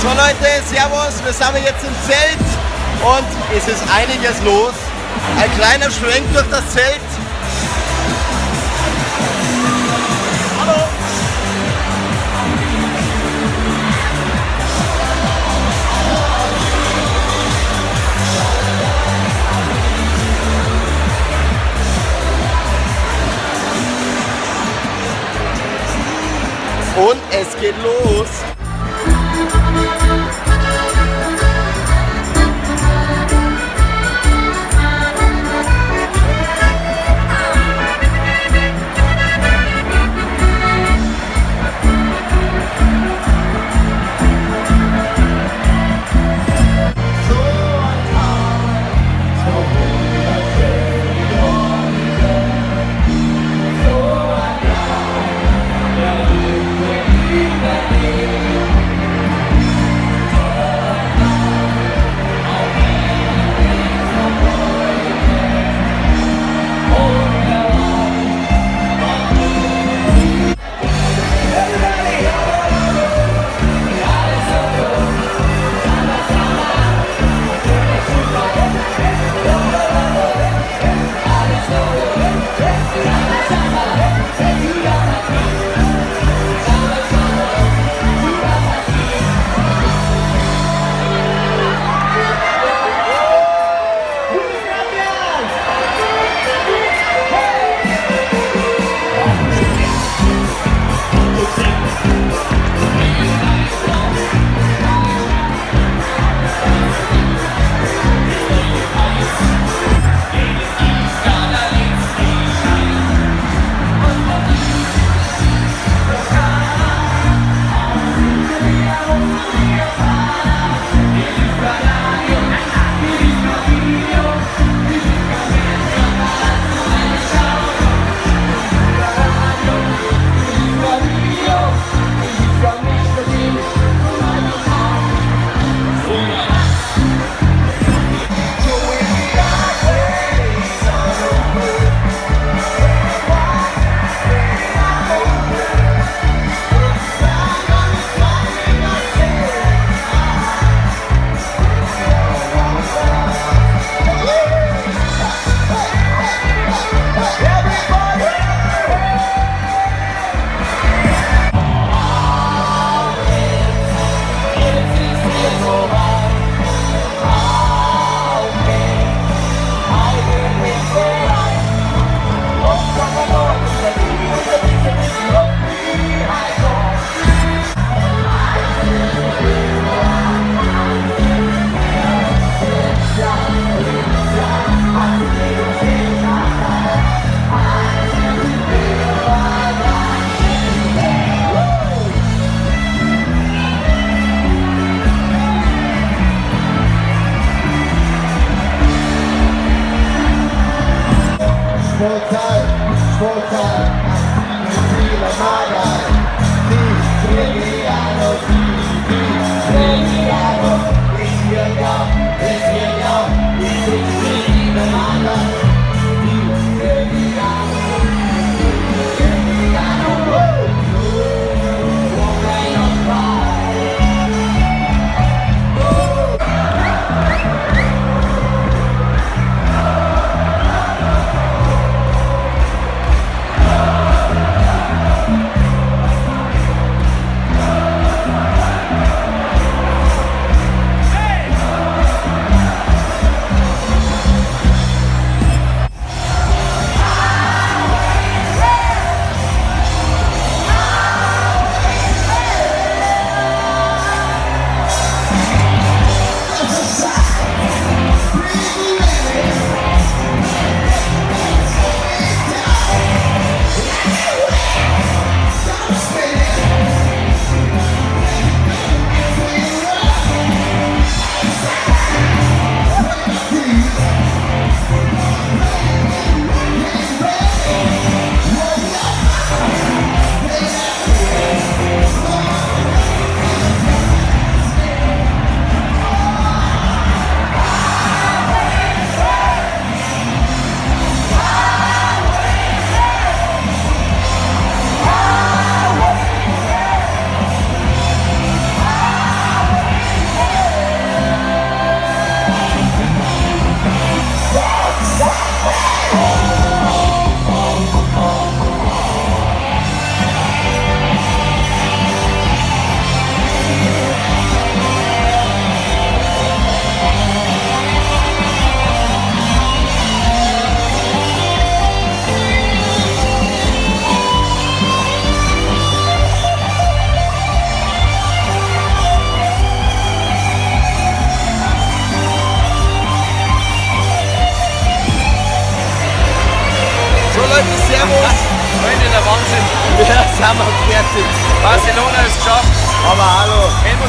So Leute, servus, wir sind jetzt im Zelt und es ist einiges los. Ein kleiner Schwenk durch das Zelt. Hallo! Und es geht los.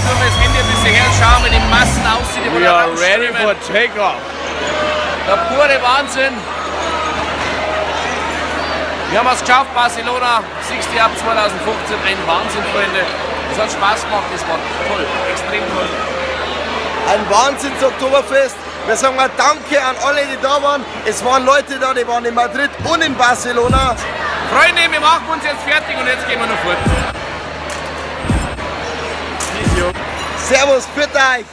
tun wir das Handy ein bisschen her und schauen, wie die Massen aussieht, die We da are ready rausströmen. for takeoff. Der pure Wahnsinn. Wir haben es geschafft, Barcelona, 60 ab 2015, ein Wahnsinn, Freunde. Es hat Spaß gemacht, es war toll, extrem toll. Ein Wahnsinns-Oktoberfest. Wir sagen mal Danke an alle, die da waren. Es waren Leute da, die waren in Madrid und in Barcelona. Freunde, wir machen uns jetzt fertig und jetzt gehen wir noch fort. Servus, für euch!